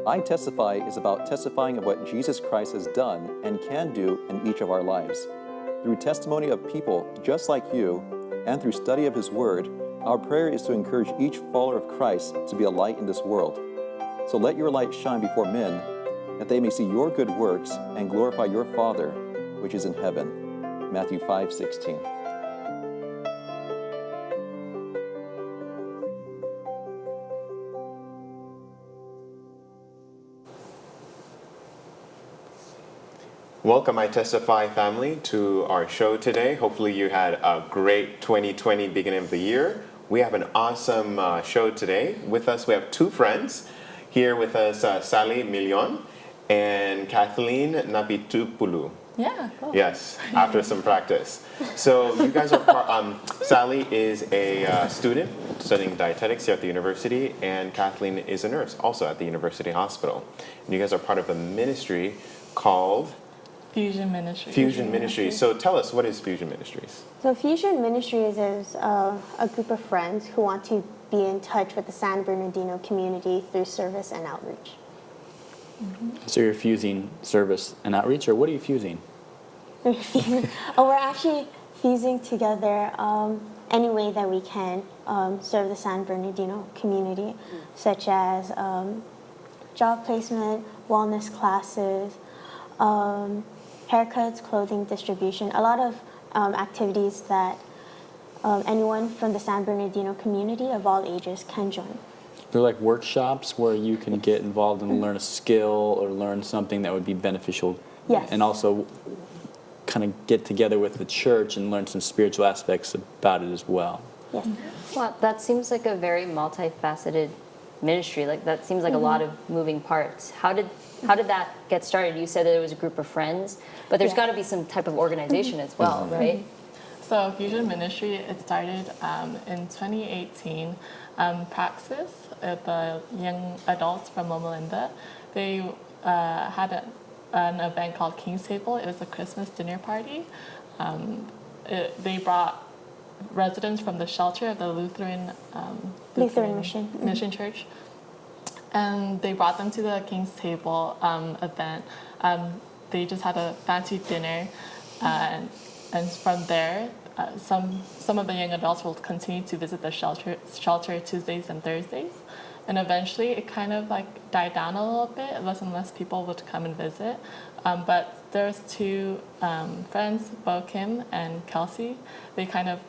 iTestify is about testifying of what Jesus Christ has done and can do in each of our lives. Through testimony of people just like you, and through study of His Word, our prayer is to encourage each follower of Christ to be a light in this world. So let your light shine before men, that they may see your good works and glorify your Father, which is in heaven. Matthew 5:16. Welcome, iTestify family, to our show today. Hopefully you had a great 2020 beginning of the year. We have an awesome show today. With us, we have two friends. Here with us, Sally Millon and Kathleen Napitupulu. Yeah, cool. Yes, after some practice. So you guys are Sally is a student studying dietetics here at the university, and Kathleen is a nurse also at the University Hospital. And you guys are part of a ministry called Fusion Ministries. Fusion Ministries. So tell us, what is Fusion Ministries? So Fusion Ministries is a group of friends who want to be in touch with the San Bernardino community through service and outreach. Mm-hmm. So you're fusing service and outreach, or what are you fusing? We're actually fusing together any way that we can serve the San Bernardino community, such as job placement, wellness classes, haircuts, clothing distribution, a lot of activities that anyone from the San Bernardino community of all ages can join. They're like workshops where you can get involved and learn a skill or learn something that would be beneficial. Yes. And also kind of get together with the church and learn some spiritual aspects about it as well. Yes. Well, that seems like a very multifaceted ministry. Like that seems like a lot of moving parts. How did that get started? You said that it was a group of friends, but there's got to be some type of organization as well, right? So Fusion Ministry, it started in 2018. Praxis, the young adults from Loma Linda, they had an event called King's Table. It was a Christmas dinner party. They brought residents from the shelter of the Lutheran Mission Church, and they brought them to the King's Table event. They just had a fancy dinner, and from there, some of the young adults will continue to visit the shelter Tuesdays and Thursdays, and eventually it kind of like died down a little bit. Less and less people would come and visit, but there's two friends, Bo Kim and Kelsey. They kind of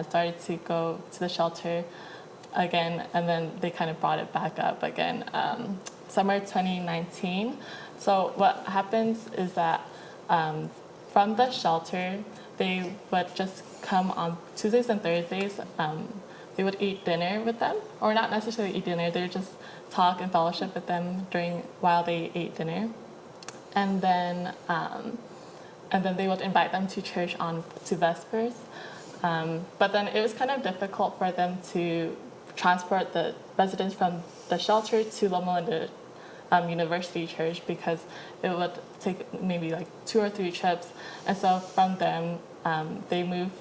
started to go to the shelter again, and then they kind of brought it back up again summer 2019. So what happens is that from the shelter, they would just come on Tuesdays and Thursdays. They would eat dinner with them, or not necessarily eat dinner. They would just talk and fellowship with them while they ate dinner, and then they would invite them to church to Vespers. But then it was kind of difficult for them to transport the residents from the shelter to Loma Linda University Church, because it would take maybe like 2 or 3 trips. And so from them, they moved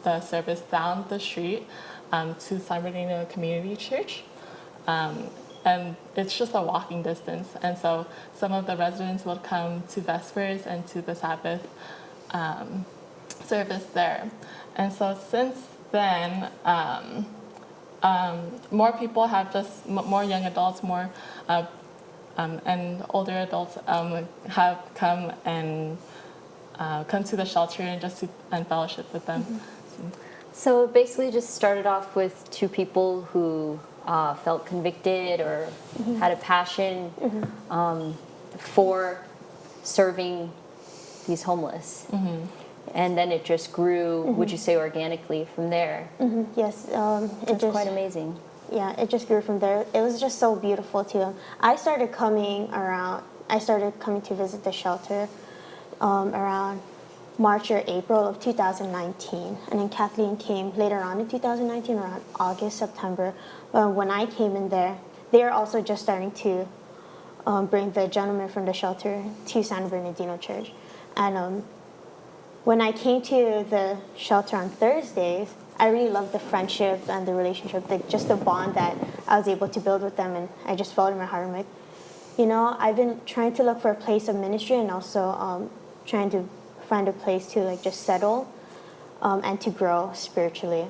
the service down the street to San Bernardino Community Church. And it's just a walking distance. And so some of the residents would come to Vespers and to the Sabbath service there. And so since then, more people have more young adults, and older adults have come to the shelter and just and fellowship with them. Mm-hmm. So it basically just started off with 2 people who felt convicted or had a passion for serving these homeless. Mm-hmm. And then it just grew, would you say, organically from there? Mm-hmm. Yes. It's quite amazing. Yeah, it just grew from there. It was just so beautiful, too. I started coming to visit the shelter around March or April of 2019. And then Kathleen came later on in 2019, around August, September. When I came in there, they were also just starting to bring the gentleman from the shelter to San Bernardino Church. And when I came to the shelter on Thursdays, I really loved the friendship and the relationship, just the bond that I was able to build with them. And I just felt in my heart, I'm like, I've been trying to look for a place of ministry and also trying to find a place to like just settle and to grow spiritually.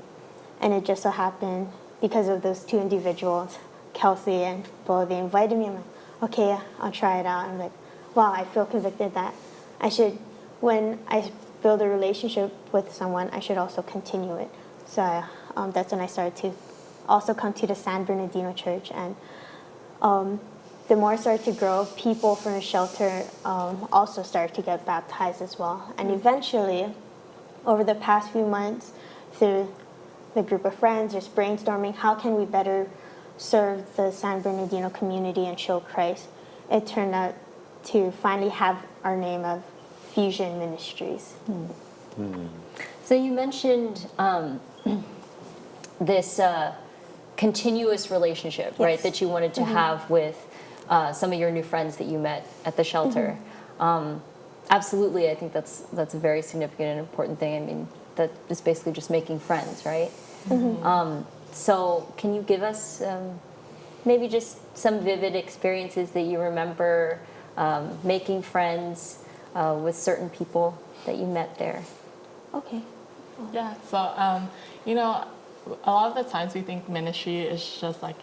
And it just so happened because of those two individuals, Kelsey and Bo, they invited me. I'm like, okay, I'll try it out. I'm like, wow, I feel convicted that when I build a relationship with someone, I should also continue it. So that's when I started to also come to the San Bernardino Church. And the more I started to grow, people from the shelter also started to get baptized as well. And eventually, over the past few months, through the group of friends, just brainstorming, how can we better serve the San Bernardino community and show Christ? It turned out to finally have our name of Fusion Ministries. So you mentioned this continuous relationship, Yes. right, that you wanted to have with some of your new friends that you met at the shelter. Absolutely, I think that's a very significant and important thing. I mean, that is basically just making friends, right? So can you give us maybe just some vivid experiences that you remember making friends with certain people that you met there? Okay. Yeah, so, a lot of the times we think ministry is just like,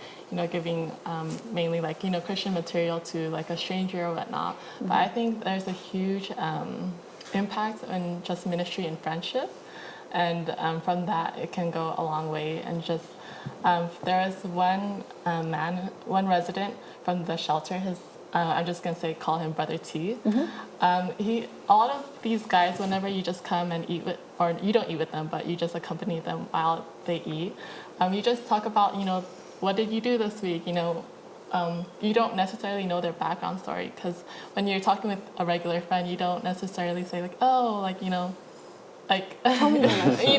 giving mainly like, Christian material to like a stranger or whatnot. But I think there's a huge impact in just ministry and friendship. And from that, it can go a long way. And just, there was one one resident from the shelter, I'm just gonna call him Brother T. A lot of these guys, whenever you just come and eat with, or you don't eat with them, but you just accompany them while they eat, you just talk about, what did you do this week? You don't necessarily know their background story, because when you're talking with a regular friend, you don't necessarily say like, oh, like, like, Tell me your life story.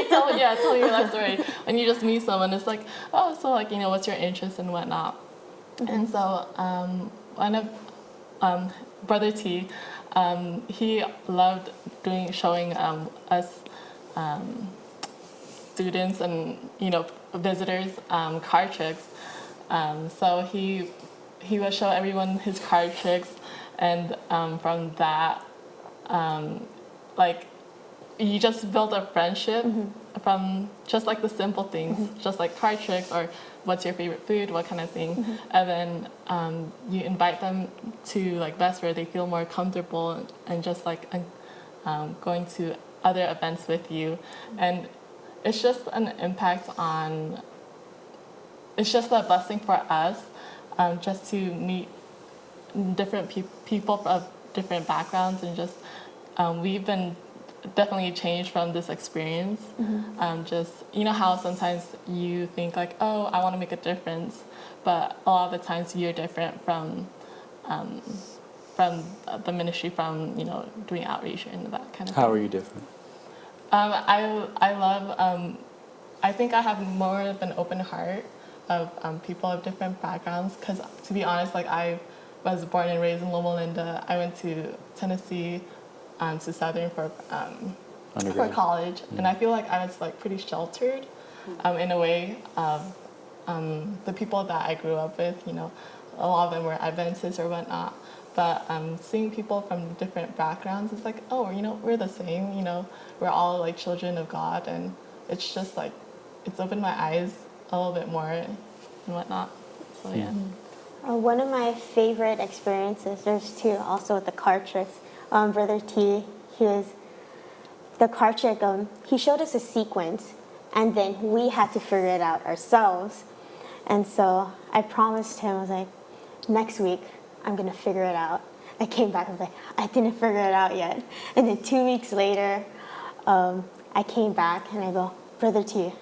Tell me your life story. When you just meet someone, it's like, oh, so like, what's your interest and whatnot. And so one of Brother T, he loved showing us students and visitors card tricks. So he would show everyone his card tricks, and from that, like, you just build a friendship from just like the simple things, just like card tricks or what's your favorite food, what kind of thing. And then you invite them to like that's where they feel more comfortable and just like going to other events with you. And it's just an impact on, it's just a blessing for us just to meet different people of different backgrounds, and just we've been definitely changed from this experience. Just how sometimes you think like, oh, I want to make a difference, but a lot of the times you're different from the ministry, from doing outreach and that kind of thing. How are you different? I love I think I have more of an open heart of people of different backgrounds, because to be honest, like, I was born and raised in Loma Linda. I went to Tennessee to Southern for college, and I feel like I was like pretty sheltered in a way of the people that I grew up with. A lot of them were Adventists or whatnot, but seeing people from different backgrounds, it's like, oh, we're the same. We're all like children of God, and it's just like it's opened my eyes a little bit more and whatnot. So yeah. One of my favorite experiences, there's two also with the card tricks. Brother T, the card trick, he showed us a sequence, and then we had to figure it out ourselves. And so I promised him, I was like, next week, I'm going to figure it out. I came back, I was like, I didn't figure it out yet. And then 2 weeks later, I came back and I go, Brother T,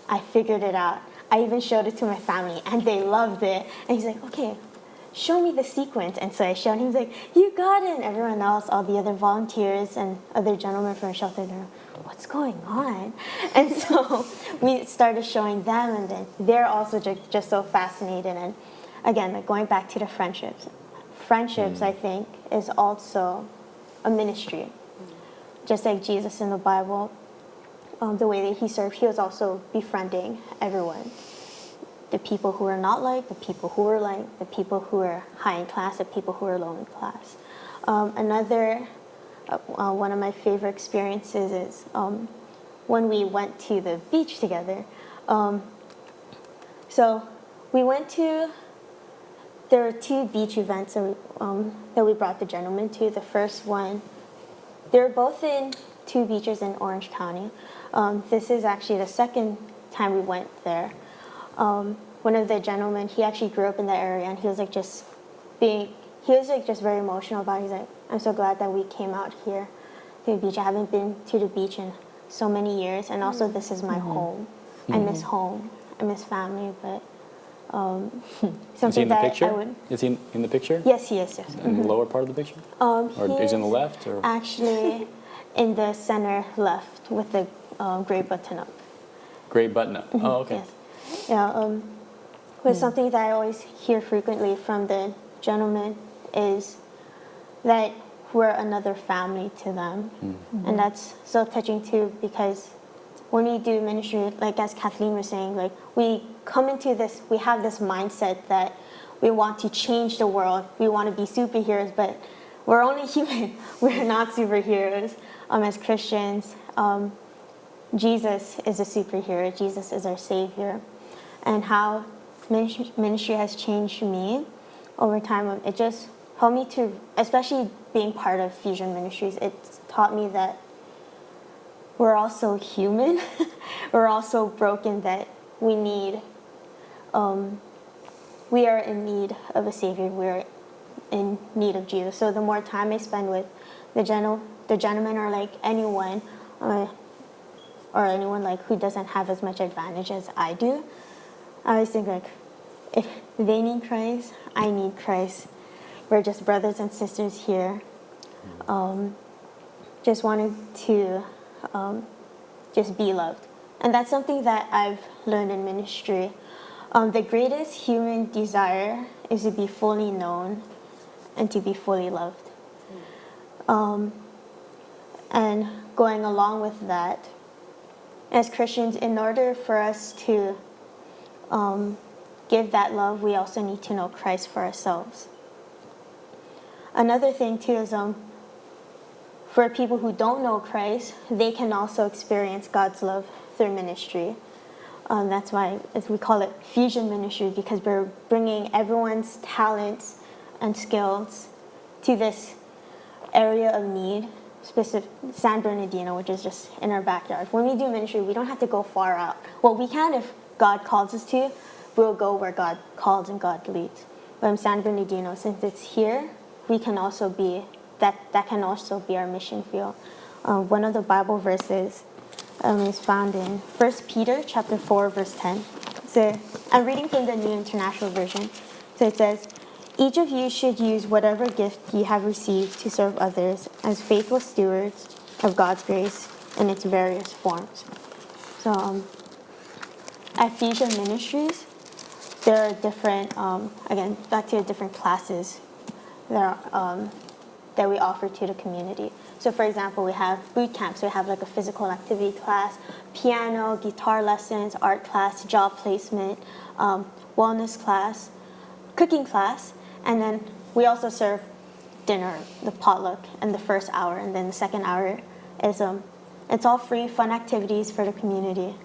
I figured it out. I even showed it to my family, and they loved it. And he's like, okay, show me the sequence. And so I showed him. He was like, you got it. And everyone else, all the other volunteers and other gentlemen from the shelter, they're like, what's going on? And so we started showing them, and then they're also just so fascinated. And again, like going back to the friendships. Friendships, I think, is also a ministry. Just like Jesus in the Bible, the way that he served, he was also befriending everyone. the people who are not like, the people who are like, the people who are high in class, the people who are low in class. One of my favorite experiences is when we went to the beach together. So we went to, there were 2 beach events that we brought the gentlemen to. The first one, they were both in 2 beaches in Orange County. This is actually the second time we went there. One of the gentlemen, he actually grew up in that area, and he was like just very emotional about it. He's like, I'm so glad that we came out here to the beach. I haven't been to the beach in so many years, and also this is my home. I miss home. I miss family, but Is he in the that picture? I would. Is he in the picture? Yes, he is. Yes. In the lower part of the picture? Or is he on the left? Or? Actually, in the center left with the gray button up. Gray button up. Oh, okay. Yes. Yeah. But something that I always hear frequently from the gentlemen is that we're another family to them, and that's so touching too, because when we do ministry, like as Kathleen was saying, like we come into this, we have this mindset that we want to change the world, we want to be superheroes, but we're only human. We're not superheroes. As Christians, Jesus is a superhero. Jesus is our Savior, and how ministry has changed me over time. It just helped me to, especially being part of Fusion Ministries, it's taught me that we're also human. We're also broken, that we are in need of a Savior. We're in need of Jesus. So the more time I spend with the gentleman, or like anyone, or anyone like who doesn't have as much advantage as I do, I always think like, if they need Christ, I need Christ. We're just brothers and sisters here. Just wanted to just be loved. And that's something that I've learned in ministry. The greatest human desire is to be fully known and to be fully loved. And going along with that, as Christians, in order for us to give that love, we also need to know Christ for ourselves. Another thing too is for people who don't know Christ, they can also experience God's love through ministry. That's why we call it Fusion Ministry, because we're bringing everyone's talents and skills to this area of need, specific San Bernardino, which is just in our backyard. When we do ministry, we don't have to go far out. Well, we can if God calls us to. We'll go where God calls and God leads. But in San Bernardino, since it's here, we can also be that can also be our mission field. One of the Bible verses is found in 1 Peter chapter 4, verse 10. So I'm reading from the New International Version. So it says, each of you should use whatever gift you have received to serve others as faithful stewards of God's grace in its various forms. So at Fusion Ministries, there are different, again, back to the different classes that we offer to the community. So for example, we have boot camps. We have like a physical activity class, piano, guitar lessons, art class, job placement, wellness class, cooking class, and then we also serve dinner, the potluck, in the first hour, and then the second hour is it's all free, fun activities for the community.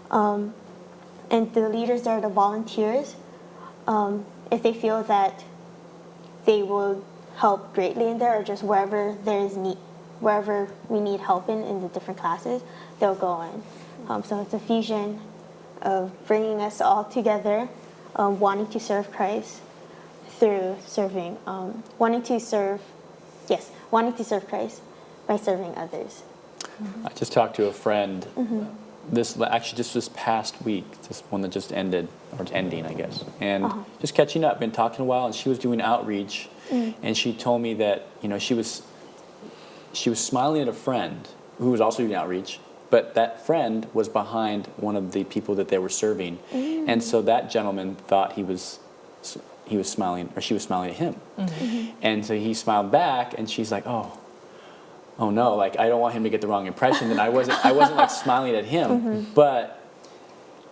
And the leaders there, the volunteers, if they feel that they will help greatly in there, or just wherever we need help in the different classes, they'll go in. So it's a fusion of bringing us all together, wanting to serve Christ through serving, wanting to serve Christ by serving others. I just talked to a friend. This past week, this one that just ended, or it's ending, I guess, and just catching up, been talking a while, and she was doing outreach, and she told me that she was smiling at a friend who was also doing outreach, but that friend was behind one of the people that they were serving, and so that gentleman thought he was smiling, or she was smiling at him, and so he smiled back, and she's like, oh no, like I don't want him to get the wrong impression. And I wasn't like smiling at him, but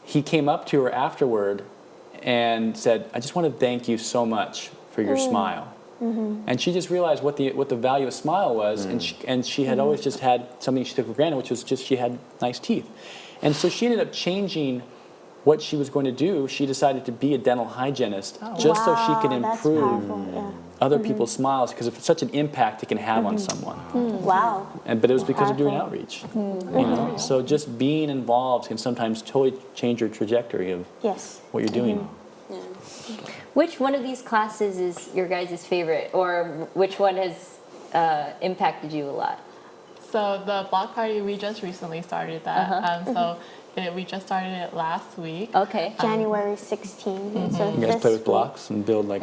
he came up to her afterward and said, I just want to thank you so much for your smile. And she just realized what the value of smile was, and she had always just had something she took for granted, which was just she had nice teeth. And so she ended up changing what she was going to do. She decided to be a dental hygienist just so she could improve other people's smiles, because of such an impact it can have on someone. Wow. But it was because of doing outreach. You know? So just being involved can sometimes totally change your trajectory of what you're doing. Which one of these classes is your guys' favorite, or which one has impacted you a lot? So the block party, we just recently started that. We just started it last week. Okay. January 16th. So You guys play with blocks and build like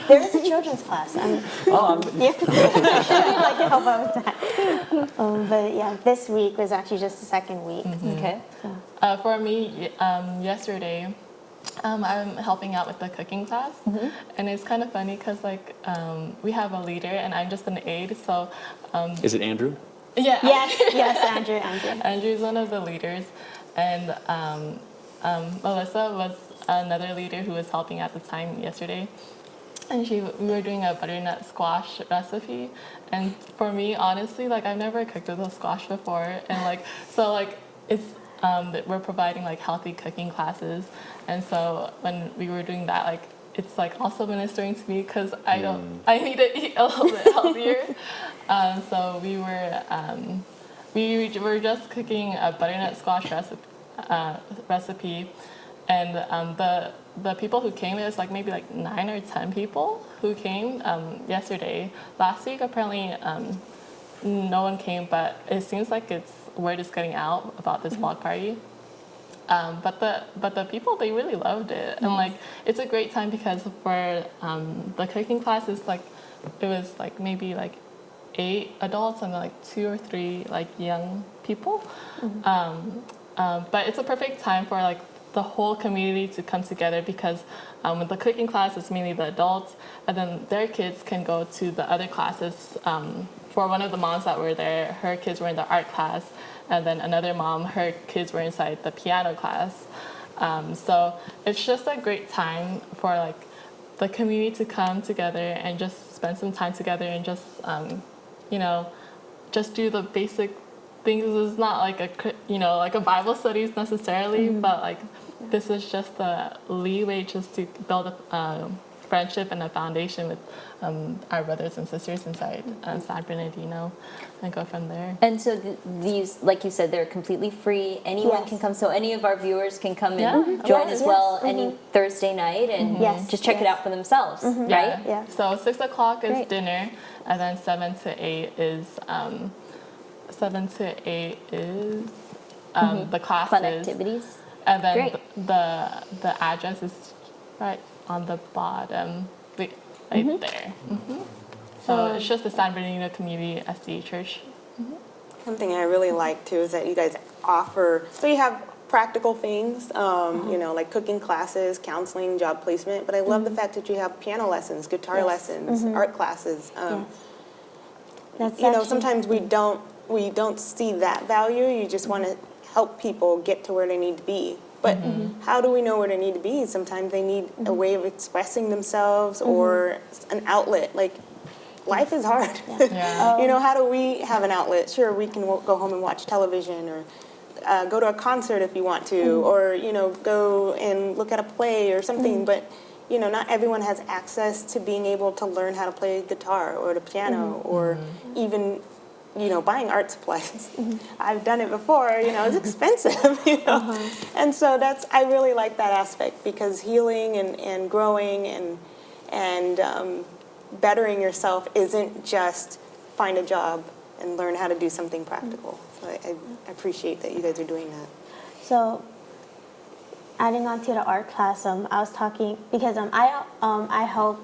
there is a children's class. I'd like to help out with that. But yeah, this week was actually just the second week. Okay. For me, yesterday, I'm helping out with the cooking class, and it's kind of funny because we have a leader and I'm just an aide. So Is it Andrew? yeah, Yes, Andrew. Andrew's one of the leaders, and Melissa was another leader who was helping at the time yesterday. And we were doing a butternut squash recipe, and for me, honestly, I've never cooked with a squash before, and it's we're providing healthy cooking classes, and so when we were doing that, it's also ministering to me because I need to eat a little bit healthier. So we were just cooking a butternut squash recipe, and the people who came, it was maybe 9 or 10 people who came yesterday. Last week apparently no one came, but it seems like word is getting out about this block party. But the people, they really loved it, and it's a great time because for the cooking class is it was maybe 8 adults and 2 or 3 young people. But it's a perfect time for the whole community to come together because with the cooking class it's mainly the adults, and then their kids can go to the other classes. For one of the moms that were there, her kids were in the art class, and then another mom, her kids were inside the piano class. So it's just a great time for the community to come together and just spend some time together and just just do the basic things. It's not a Bible studies necessarily, but this is just a leeway just to build a friendship and a foundation with our brothers and sisters inside San Bernardino, and go from there. And so these, like you said, they're completely free. Anyone can come. So any of our viewers can come and join as well any Thursday night and just check it out for themselves, right? Yeah. So 6 o'clock is dinner, and then 7 to 8 is the classes. Fun activities. And then the address is right on the bottom, right there. So it's just the San Bernardino Community SDA Church. Something I really like too is that you guys offer, so you have practical things, like cooking classes, counseling, job placement, but I love the fact that you have piano lessons, guitar lessons, art classes. Sometimes we don't see that value. You just want to help people get to where they need to be. But how do we know where they need to be? Sometimes they need a way of expressing themselves or an outlet. Life is hard. How do we have an outlet? Sure, we can go home and watch television or go to a concert if you want to, or, go and look at a play or something. But, not everyone has access to being able to learn how to play guitar or the piano or even buying art supplies. I've done it before, it's expensive, And so I really like that aspect because healing and growing and bettering yourself isn't just find a job and learn how to do something practical. So I appreciate that you guys are doing that. So adding on to the art class, I was talking, because I help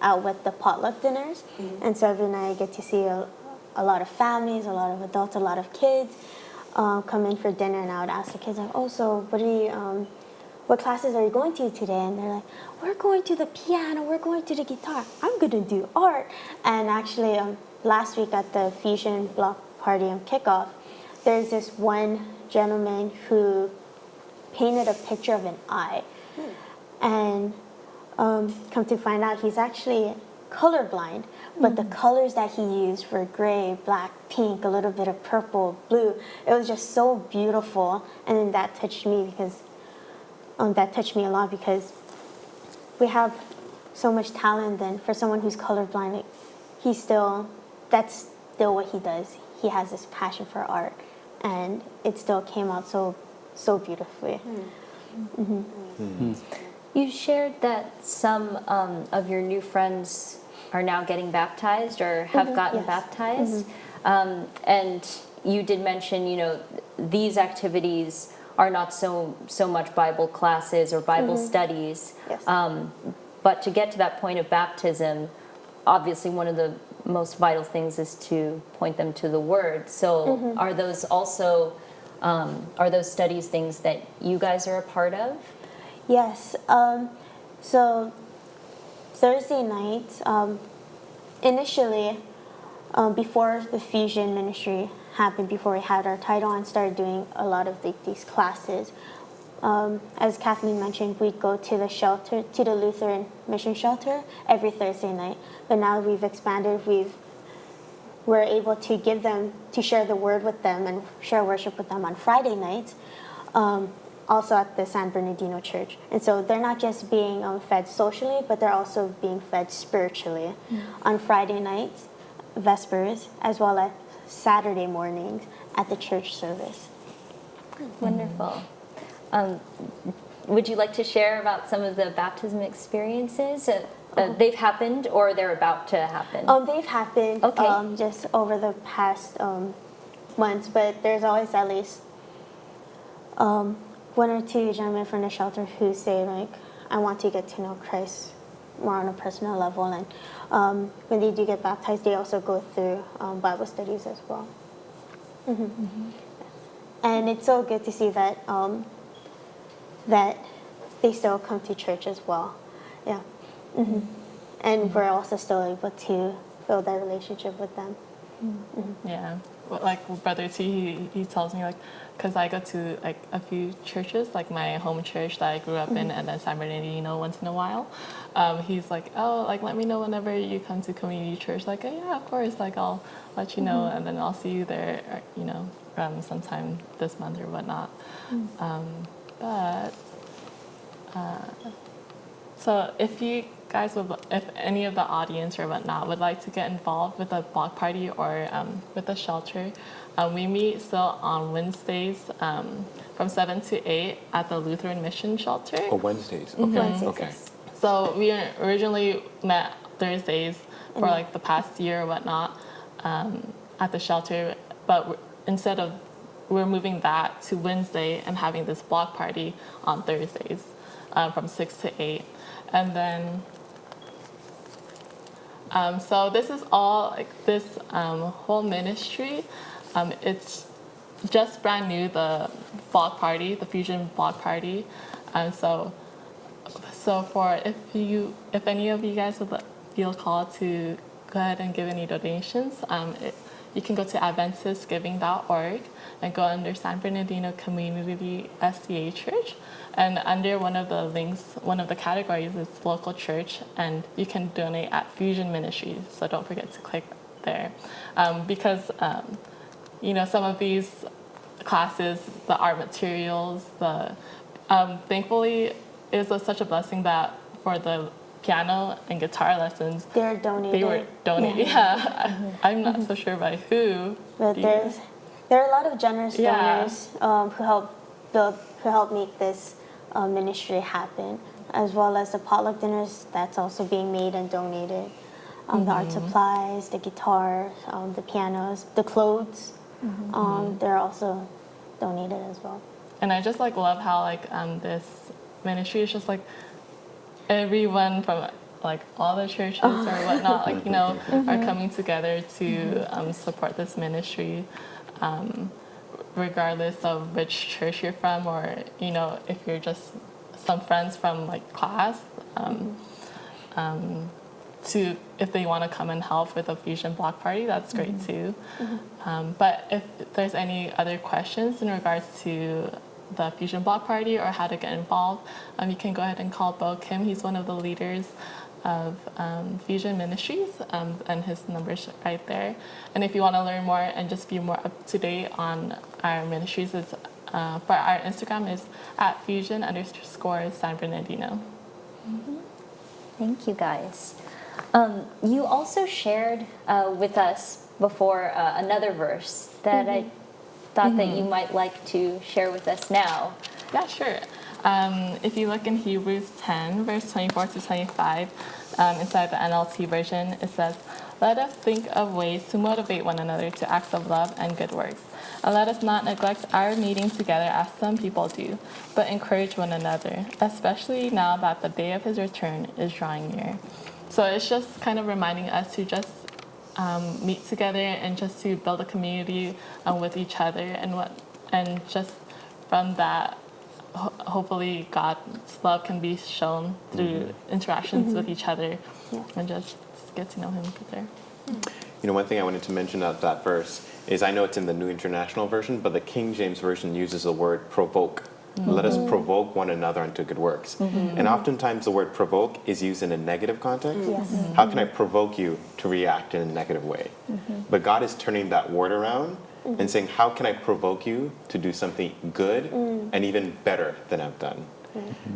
out with the potluck dinners, and so every night I get to see a lot of families, a lot of adults, a lot of kids come in for dinner, and I would ask the kids, so what classes are you going to today? And they're like, we're going to the piano, we're going to the guitar, I'm going to do art. And actually, last week at the Fusion Block Party and Kickoff, there's this one gentleman who painted a picture of an eye. And come to find out, he's actually colorblind, but the colors that he used were gray, black, pink, a little bit of purple, blue. It was just so beautiful, and then that touched me because that touched me a lot because we have so much talent. And for someone who's colorblind, that's still what he does. He has this passion for art, and it still came out so beautifully. You shared that some of your new friends are now getting baptized or have gotten baptized. And you did mention, these activities are not so much Bible classes or Bible studies. Yes. But to get to that point of baptism, obviously one of the most vital things is to point them to the Word. So are those also, are those studies things that you guys are a part of? Yes. So Thursday nights, initially, before the Fusion Ministry happened, before we had our title and started doing a lot of these classes, as Kathleen mentioned, we'd go to the shelter, to the Lutheran Mission Shelter every Thursday night. But now we've expanded. We're able to give them, to share the Word with them and share worship with them on Friday nights. Also at the San Bernardino Church. And so they're not just being fed socially, but they're also being fed spiritually on Friday nights, Vespers, as well as Saturday mornings at the church service. Wonderful. Would you like to share about some of the baptism experiences? They've happened or they're about to happen? They've happened just over the past months, but there's always at least one or two gentlemen from the shelter who say, like, I want to get to know Christ more on a personal level. And when they do get baptized, they also go through Bible studies as well. And it's so good to see that that they still come to church as well. Yeah. And we're also still able to build that relationship with them. Yeah. Well, like Brother T, he tells me, like, because I go to like a few churches, like my home church that I grew up in, and then San Bernardino once in a while. He's like, oh, like, let me know whenever you come to community church. Like, yeah, of course, like, I'll let you know, and then I'll see you there, sometime this month or whatnot. So if you guys if any of the audience or whatnot would like to get involved with a block party or with a shelter, we meet still on Wednesdays from 7 to 8 at the Lutheran Mission Shelter. Oh, Wednesdays. Okay. Okay. So we originally met Thursdays for like the past year or whatnot at the shelter, but we're moving that to Wednesday and having this block party on Thursdays from 6 to 8. And then, so this is all, like, this whole ministry, it's just brand new, the block party, the Fusion block party. So for if any of you guys would feel called to go ahead and give any donations, you can go to adventistgiving.org and go under San Bernardino Community SDA Church. And under one of the links, one of the categories is local church, and you can donate at Fusion Ministries. So don't forget to click there. Because, some of these classes, the art materials, thankfully, it was such a blessing that for the piano and guitar lessons, they were donated. Yeah. I'm not so sure by who. But there are a lot of generous donors who help make this ministry happen, as well as the potluck dinners that's also being made and donated. The art supplies, the guitars, the pianos, the clothes, they're also donated as well. And I just love how this ministry is just everyone from all the churches or whatnot are coming together to support this ministry, regardless of which church you're from, or if you're just some friends from class, to if they want to come and help with a Fusion block party, that's great too. But if there's any other questions in regards to the Fusion Block Party or how to get involved, you can go ahead and call Bo Kim. He's one of the leaders of Fusion Ministries, and his number's right there. And if you want to learn more and just be more up to date on our ministries, for our Instagram is at @Fusion_San Bernardino. Thank you, guys. You also shared with us before another verse that I thought that you might like to share with us now. Yeah, sure. If you look in Hebrews 10, verse 24 to 25, inside the NLT version, it says, "Let us think of ways to motivate one another to acts of love and good works. And let us not neglect our meeting together as some people do, but encourage one another, especially now that the day of his return is drawing near." So it's just kind of reminding us to just meet together and just to build a community with each other, and just from that, hopefully God's love can be shown through interactions with each other, and just get to know him better. You know, one thing I wanted to mention about that verse is I know it's in the New International Version, but the King James Version uses the word provoke. Let us provoke one another unto good works. And oftentimes the word provoke is used in a negative context. How can I provoke you to react in a negative way? But God is turning that word around and saying, how can I provoke you to do something good and even better than I've done?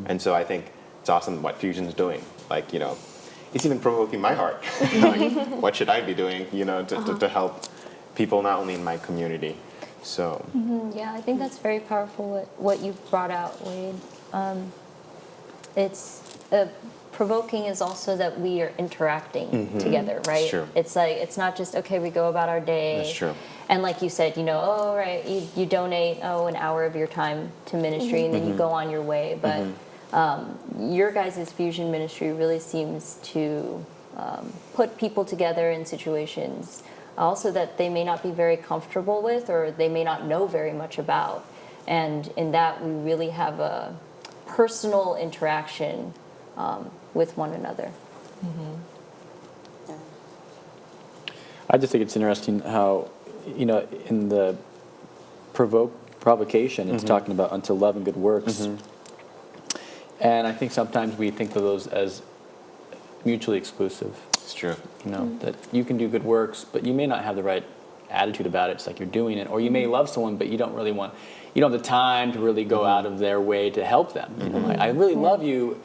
And so I think it's awesome what Fusion's doing. Like, you know, it's even provoking my heart. Like, what should I be doing, you know, to help people not only in my community. So Yeah, I think that's very powerful what you brought out, Wade. It's provoking is also that we are interacting together, right? That's true. It's like it's not just okay, we go about our day. That's true. And like you said, you know, oh right, you donate an hour of your time to ministry, and then you go on your way. But your guys' Fusion ministry really seems to put people together in situations also that they may not be very comfortable with, or they may not know very much about. And in that, we really have a personal interaction with one another. I just think it's interesting how, you know, in the provocation, it's talking about unto love and good works. And I think sometimes we think of those as mutually exclusive. it's true. You know, that you can do good works, but you may not have the right attitude about it. It's like you're doing it. Or you may love someone, but you don't have the time to really go out of their way to help them. You know, I really love you,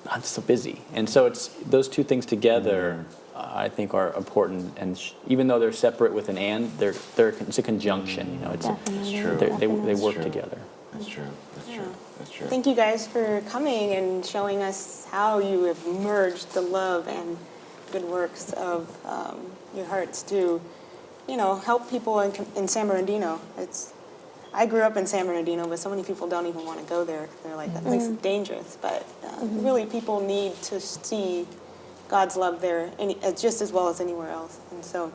I'm so busy. And so it's those two things together, I think, are important. And even though they're separate with an and, it's a conjunction. You know, it's true. they work True. together. That's true. That's true. That's true. Thank you guys for coming and showing us how you have merged the love and good works of your hearts to, help people in San Bernardino. I grew up in San Bernardino, but so many people don't even want to go there. They're like, that place is dangerous. But really, people need to see God's love there just as well as anywhere else. And so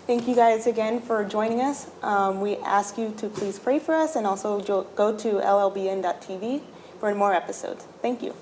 thank you guys again for joining us. We ask you to please pray for us and also go to LLBN.tv for more episodes. Thank you.